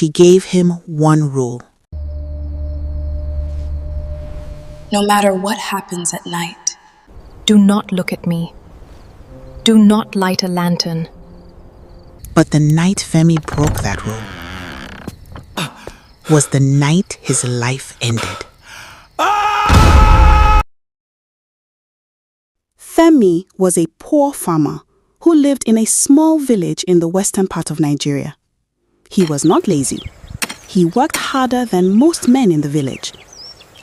she gave him one rule. No matter what happens at night, Do not look at me. Do not light a lantern. But the night Femi broke that rule was the night his life ended. Femi was a poor farmer who lived in a small village in the western part of Nigeria. He was not lazy. He worked harder than most men in the village.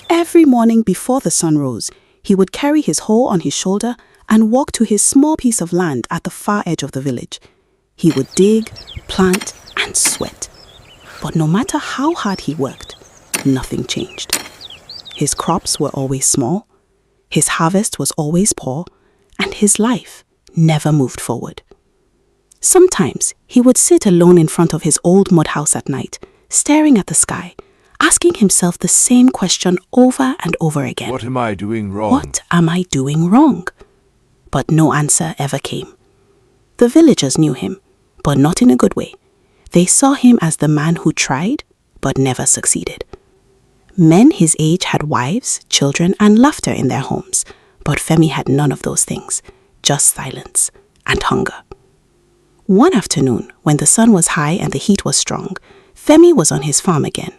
Every morning before the sun rose, he would carry his hoe on his shoulder and walk to his small piece of land at the far edge of the village. He would dig, plant, and sweat. But no matter how hard he worked, nothing changed. His crops were always small, his harvest was always poor, and his life never moved forward. Sometimes he would sit alone in front of his old mud house at night, staring at the sky, asking himself the same question over and over again. What am I doing wrong? What am I doing wrong? But no answer ever came. The villagers knew him, but not in a good way. They saw him as the man who tried, but never succeeded. Men his age had wives, children, and laughter in their homes, but Femi had none of those things, just silence and hunger. One afternoon, when the sun was high and the heat was strong, Femi was on his farm again.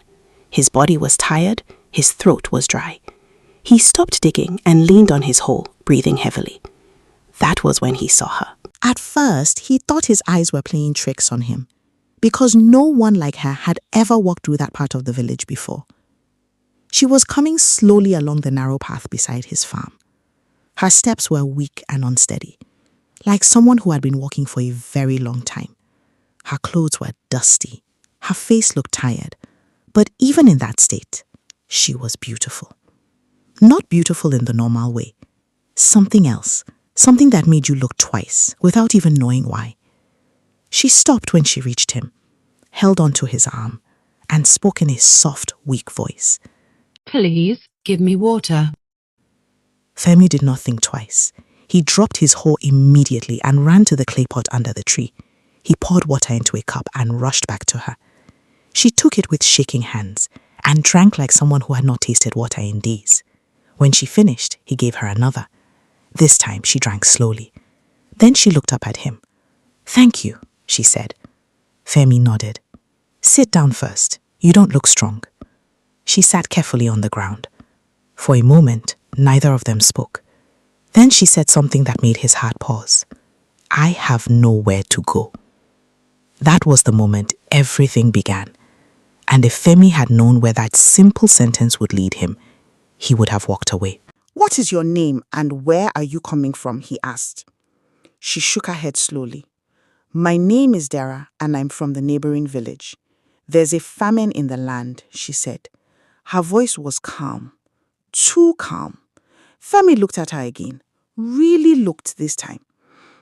His body was tired, his throat was dry. He stopped digging and leaned on his hoe, breathing heavily. That was when he saw her. At first, he thought his eyes were playing tricks on him, because no one like her had ever walked through that part of the village before. She was coming slowly along the narrow path beside his farm. Her steps were weak and unsteady, like someone who had been walking for a very long time. Her clothes were dusty. Her face looked tired. But even in that state, she was beautiful. Not beautiful in the normal way. Something else. Something that made you look twice, without even knowing why. She stopped when she reached him, held onto his arm, and spoke in a soft, weak voice. Please, give me water. Femi did not think twice. He dropped his hoe immediately and ran to the clay pot under the tree. He poured water into a cup and rushed back to her. She took it with shaking hands and drank like someone who had not tasted water in days. When she finished, he gave her another. This time she drank slowly. Then she looked up at him. "Thank you," she said. Femi nodded. "Sit down first. You don't look strong." She sat carefully on the ground. For a moment, neither of them spoke. Then she said something that made his heart pause. "I have nowhere to go." That was the moment everything began. And if Femi had known where that simple sentence would lead him, he would have walked away. "What is your name and where are you coming from?" he asked. She shook her head slowly. "My name is Dara and I'm from the neighboring village. There's a famine in the land," she said. Her voice was calm, too calm. Femi looked at her again, really looked this time.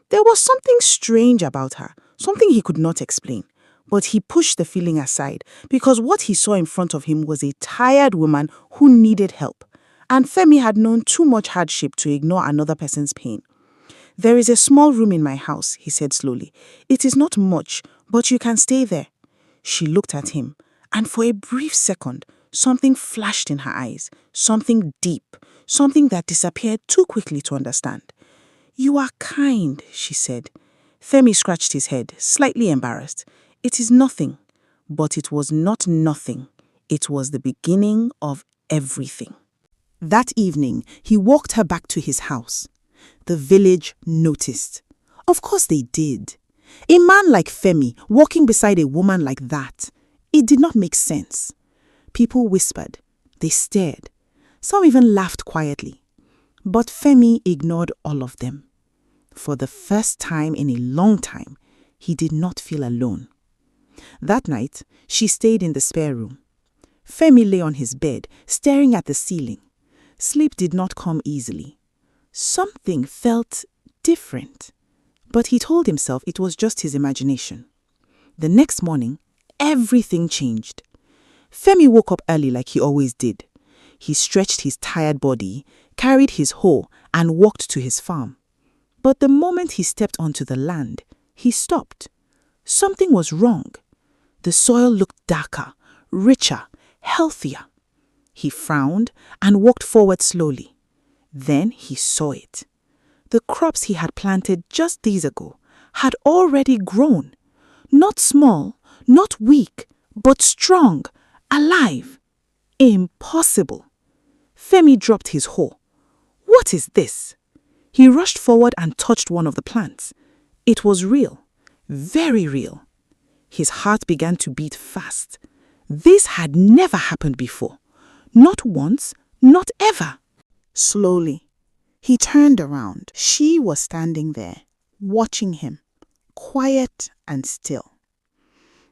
There was something strange about her, something he could not explain. But he pushed the feeling aside because what he saw in front of him was a tired woman who needed help. And Femi had known too much hardship to ignore another person's pain. "There is a small room in my house," he said slowly. "It is not much, but you can stay there." She looked at him, and for a brief second, something flashed in her eyes, something deep, something that disappeared too quickly to understand. "You are kind," she said. Femi scratched his head, slightly embarrassed. "It is nothing." But it was not nothing. It was the beginning of everything. That evening, he walked her back to his house. The village noticed. Of course they did. A man like Femi walking beside a woman like that, it did not make sense. People whispered. They stared. Some even laughed quietly. But Femi ignored all of them. For the first time in a long time, he did not feel alone. That night, she stayed in the spare room. Femi lay on his bed, staring at the ceiling. Sleep did not come easily. Something felt different. But he told himself it was just his imagination. The next morning, everything changed. Femi woke up early like he always did. He stretched his tired body, carried his hoe, and walked to his farm. But the moment he stepped onto the land, he stopped. Something was wrong. The soil looked darker, richer, healthier. He frowned and walked forward slowly. Then he saw it. The crops he had planted just days ago had already grown. Not small, not weak, but strong, alive. Impossible. Femi dropped his hoe. What is this? He rushed forward and touched one of the plants. It was real, very real. His heart began to beat fast. This had never happened before. Not once, not ever. Slowly, he turned around. She was standing there, watching him, quiet and still.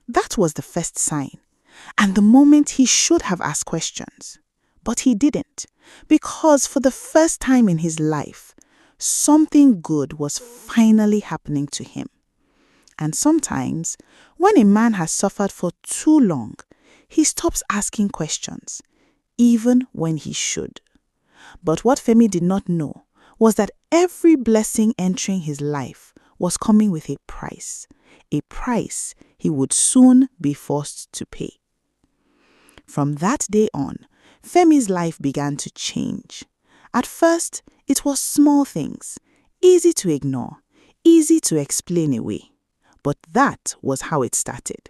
That was the first sign, and the moment he should have asked questions. But he didn't, because for the first time in his life, something good was finally happening to him. And sometimes, when a man has suffered for too long, he stops asking questions, even when he should. But what Femi did not know was that every blessing entering his life was coming with a price he would soon be forced to pay. From that day on, Femi's life began to change. At first, it was small things, easy to ignore, easy to explain away. But that was how it started.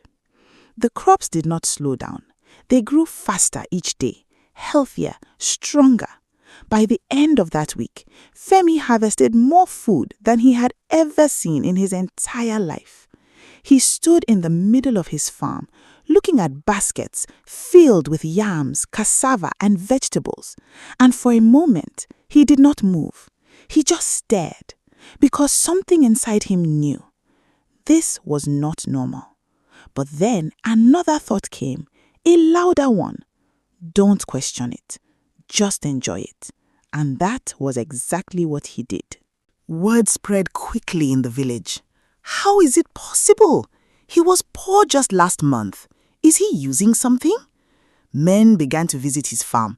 The crops did not slow down. They grew faster each day, healthier, stronger. By the end of that week, Femi harvested more food than he had ever seen in his entire life. He stood in the middle of his farm, looking at baskets filled with yams, cassava, and vegetables. And for a moment, he did not move. He just stared, because something inside him knew. This was not normal. But then another thought came, a louder one. Don't question it. Just enjoy it. And that was exactly what he did. Word spread quickly in the village. How is it possible? He was poor just last month. Is he using something? Men began to visit his farm.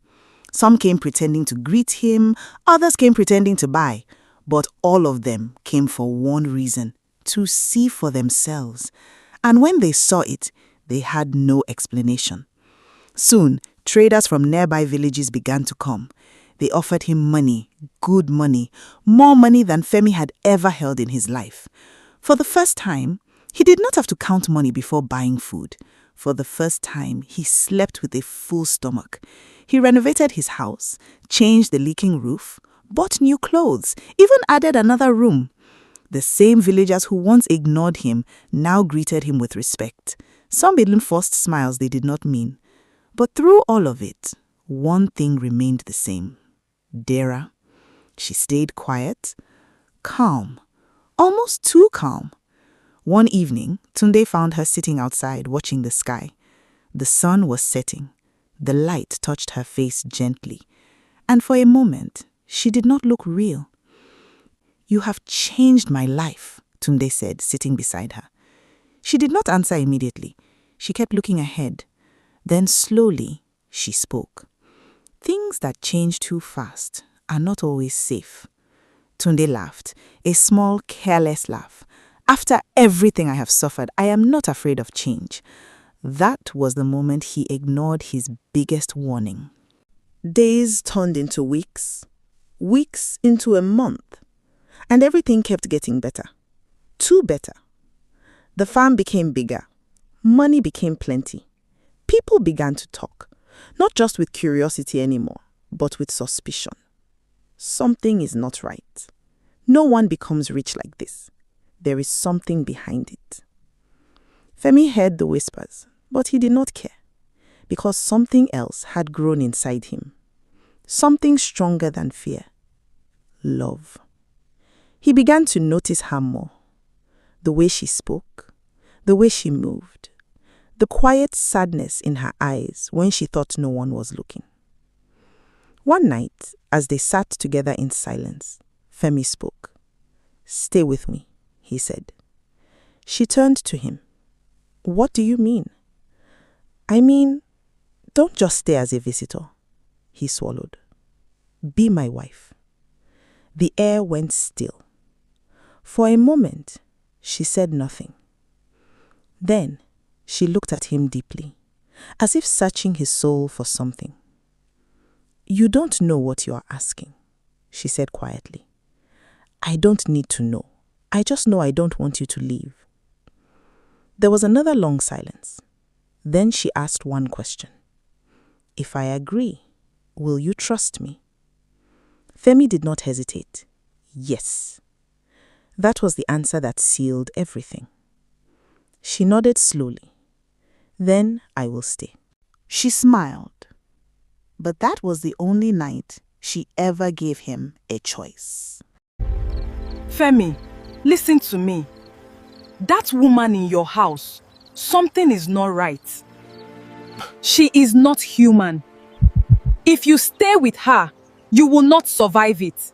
Some came pretending to greet him, others came pretending to buy. But all of them came for one reason, to see for themselves. And when they saw it, they had no explanation. Soon, traders from nearby villages began to come. They offered him money, good money, more money than Femi had ever held in his life. For the first time, he did not have to count money before buying food. For the first time, he slept with a full stomach. He renovated his house, changed the leaking roof, bought new clothes, even added another room. The same villagers who once ignored him now greeted him with respect. Some even forced smiles they did not mean. But through all of it, one thing remained the same. Dara. She stayed quiet, calm, almost too calm. One evening, Tunde found her sitting outside watching the sky. The sun was setting. The light touched her face gently. And for a moment, she did not look real. "You have changed my life," Tunde said, sitting beside her. She did not answer immediately. She kept looking ahead. Then slowly, she spoke. "Things that change too fast are not always safe." Tunde laughed, a small, careless laugh. "After everything I have suffered, I am not afraid of change." That was the moment he ignored his biggest warning. Days turned into weeks, weeks into a month, and everything kept getting better. Too better. The farm became bigger. Money became plenty. People began to talk, not just with curiosity anymore, but with suspicion. Something is not right. No one becomes rich like this. There is something behind it. Femi heard the whispers, but he did not care, because something else had grown inside him. Something stronger than fear. Love. He began to notice her more. The way she spoke, the way she moved, the quiet sadness in her eyes when she thought no one was looking. One night, as they sat together in silence, Femi spoke. "Stay with me," he said. She turned to him. "What do you mean?" "I mean, don't just stay as a visitor." He swallowed. "Be my wife." The air went still. For a moment, she said nothing. Then, She looked at him deeply, as if searching his soul for something. You don't know what you are asking, she said quietly. I don't need to know. I just know I don't want you to leave. There was another long silence. Then she asked one question. If I agree, will you trust me? Femi did not hesitate. Yes. That was the answer that sealed everything. She nodded slowly. Then I will stay. She smiled. But that was the only night she ever gave him a choice. Femi, listen to me. That woman in your house, something is not right. She is not human. If you stay with her, you will not survive it.